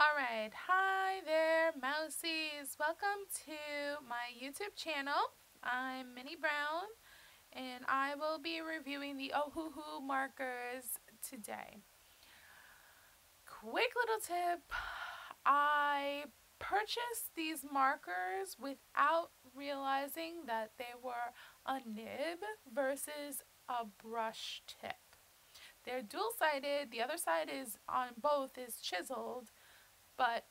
Alright, hi there mousies. Welcome to my YouTube channel. I'm Minnie Brown and I will be reviewing the Ohuhu markers today. Quick little tip, I purchased these markers without realizing that they were a nib versus a brush tip. They're dual-sided, the other side is on both is chiseled, but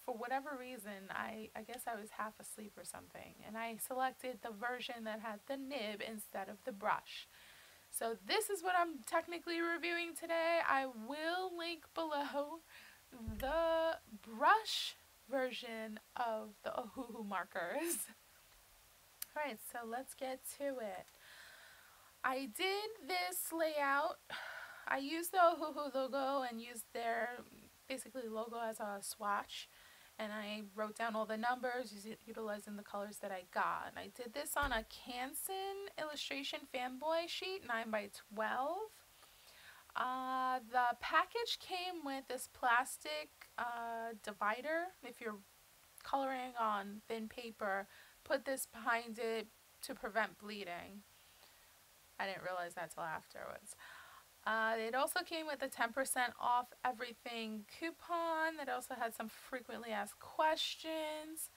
for whatever reason, I guess I was half asleep or something, and I selected the version that had the nib instead of the brush. So this is what I'm technically reviewing today. I will link below the brush version of the Ohuhu markers. Alright, so let's get to it. I did this layout. I used the Ohuhu logo and used their basically logo as a swatch, and I wrote down all the numbers utilizing the colors that I got. And I did this on a Canson illustration Fanboy sheet, 9x12. The package came with this plastic divider. If you're coloring on thin paper, put this behind it to prevent bleeding. I didn't realize that till afterwards. It also came with a 10% off everything coupon that also had some frequently asked questions.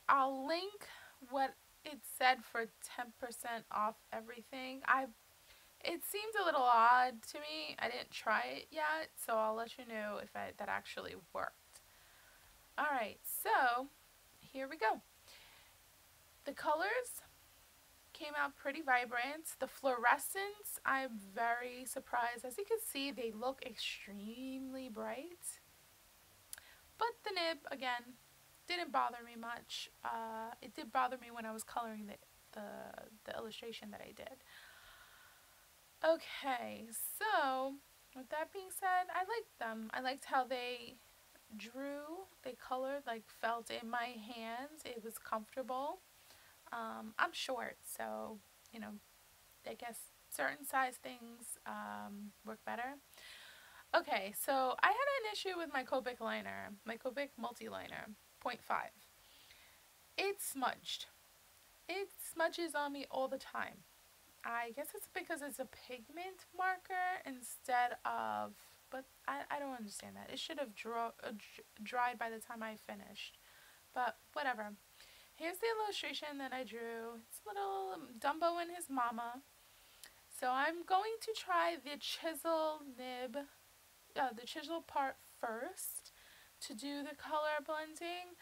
I'll link what it said for 10% off everything. It seemed a little odd to me. I didn't try it yet, so I'll let you know if that actually worked. Alright, so here we go. The colors came out pretty vibrant. The fluorescence, I'm very surprised. As you can see, they look extremely bright. But the nib, again, didn't bother me much. It did bother me when I was coloring the illustration that I did. Okay, so with that being said, I liked them. I liked how they colored, like felt in my hands. It was comfortable. I'm short, so, you know, I guess certain size things work better. Okay, so I had an issue with my Copic liner, my Copic multi-liner, 0.5. It smudged. It smudges on me all the time. I guess it's because it's a pigment marker instead of, but I don't understand that. It should have dried by the time I finished, but whatever. Here's the illustration that I drew. It's little Dumbo and his mama. So I'm going to try the chisel nib, the chisel part first to do the color blending.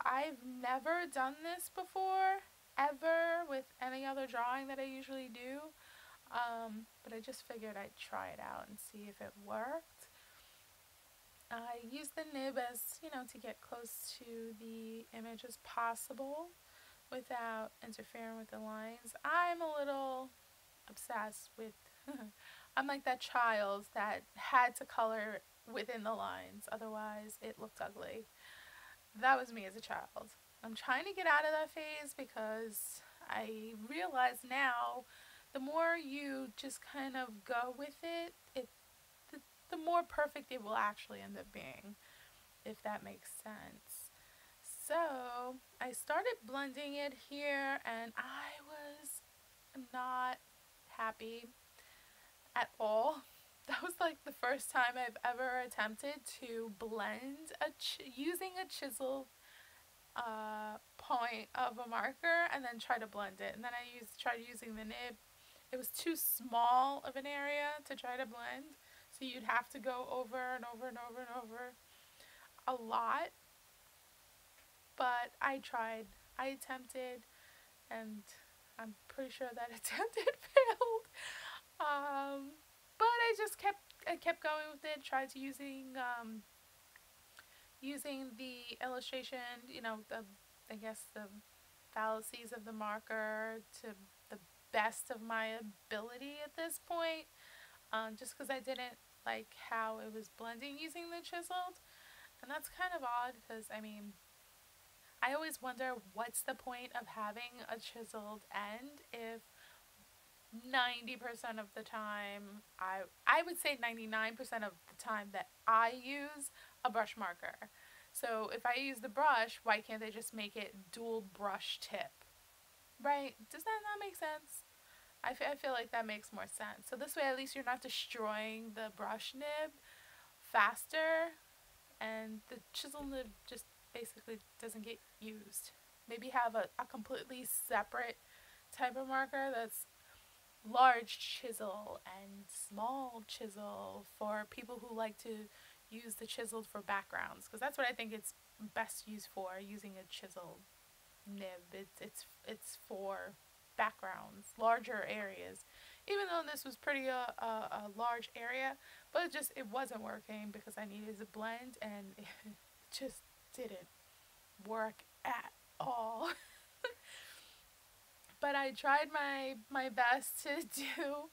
I've never done this before, ever, with any other drawing that I usually do. But I just figured I'd try it out and see if it worked. I use the nib as, you know, to get close to the image as possible without interfering with the lines. I'm a little obsessed with, I'm like that child that had to color within the lines, otherwise it looked ugly. That was me as a child. I'm trying to get out of that phase because I realize now the more you just kind of go with it, the more perfect it will actually end up being, if that makes sense. So I started blending it here and I was not happy at all. That was like the first time I've ever attempted to blend using a chisel point of a marker and then try to blend it. And then I tried using the nib. It was too small of an area to try to blend. So you'd have to go over and over and over and over a lot. But I tried. I attempted, and I'm pretty sure that attempted failed. But I kept going with it. Tried to using the illustration, you know, I guess the fallacies of the marker to the best of my ability at this point. Just because I didn't like how it was blending using the chiseled. And that's kind of odd because, I mean, I always wonder what's the point of having a chiseled end if 90% of the time, I would say 99% of the time that I use a brush marker. So if I use the brush, why can't they just make it dual brush tip? Right? Does that not make sense? I feel like that makes more sense. So this way at least you're not destroying the brush nib faster, and the chisel nib just basically doesn't get used. Maybe have a completely separate type of marker that's large chisel and small chisel for people who like to use the chisel for backgrounds, because that's what I think it's best used for, using a chisel nib. It's for backgrounds, larger areas. Even though this was pretty a large area, but it wasn't working because I needed to blend, and it just didn't work at all. But I tried my best to do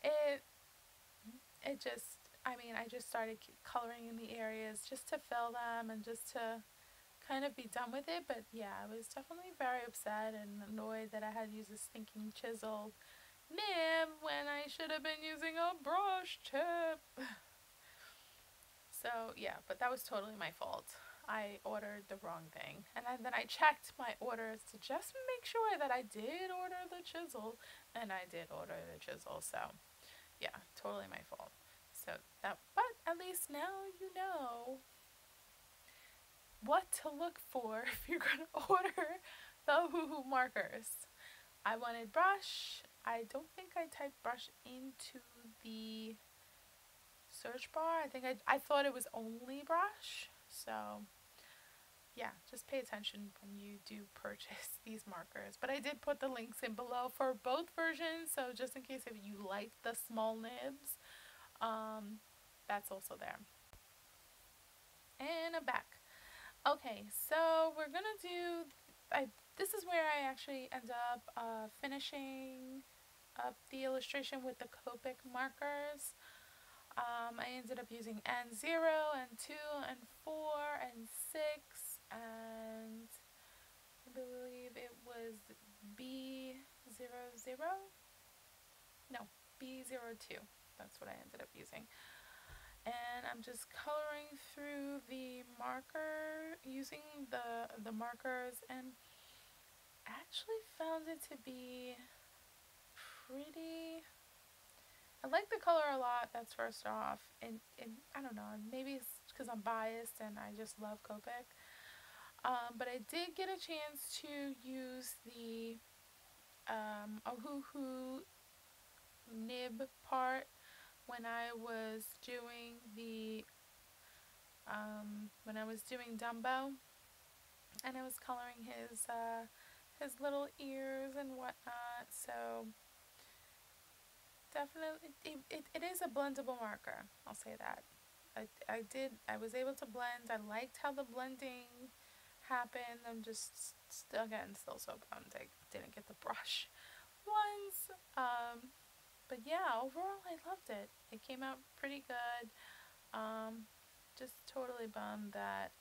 it. It just, I mean, I just started coloring in the areas just to fill them and just to kind of be done with it. But yeah, I was definitely very upset and annoyed that I had to use this stinking chisel nib when I should have been using a brush tip. So yeah, but that was totally my fault. I ordered the wrong thing, and then I checked my orders to just make sure that I did order the chisel, and I did order the chisel. So yeah, totally my fault. So that, but at least now you know what to look for if you're gonna order the Ohuhu markers. I wanted brush. I don't think I typed brush into the search bar. I thought it was only brush. So yeah, just pay attention when you do purchase these markers. But I did put the links in below for both versions, so just in case if you like the small nibs, that's also there. And I'm back. Okay, so we're gonna do, this is where I actually end up finishing up the illustration with the Copic markers. I ended up using N0, N2, N4, N6, and I believe it was B00? No, B02. That's what I ended up using. And I'm just coloring through the marker, using the markers, and actually found it to be pretty... I like the color a lot, that's first off, and I don't know, maybe it's because I'm biased and I just love Copic. But I did get a chance to use the Ohuhu nib part when I was doing Dumbo, and I was coloring his little ears and whatnot. So definitely, it is a blendable marker. I'll say that. I was able to blend. I liked how the blending happened. I'm just again still so bummed I didn't get the brush ones. But yeah, overall I loved it. It came out pretty good. Just totally bummed that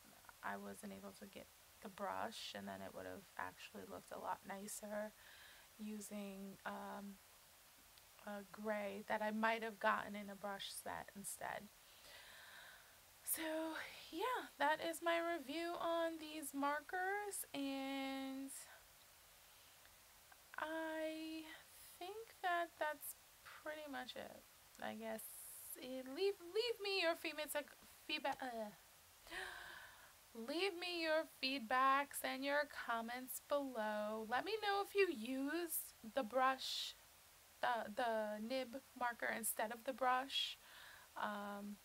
I wasn't able to get the brush, and then it would have actually looked a lot nicer using a gray that I might have gotten in a brush set instead. So yeah, that is my review on these markers, and I think that that's pretty much it. I guess leave me your feedback. Leave me your feedbacks and your comments below. Let me know if you use the brush, the nib marker instead of the brush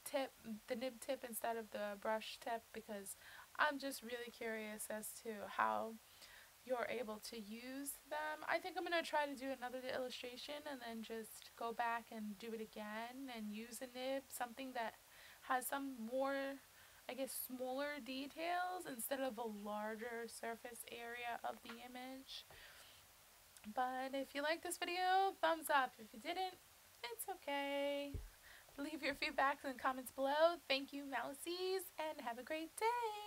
tip, the nib tip instead of the brush tip, because I'm just really curious as to how you're able to use them. I think I'm going to try to do another illustration and then just go back and do it again and use a nib, something that has some more, I guess, smaller details instead of a larger surface area of the image. But if you like this video, thumbs up. If you didn't, it's okay. Leave your feedbacks and comments below. Thank you, Mousies, and have a great day.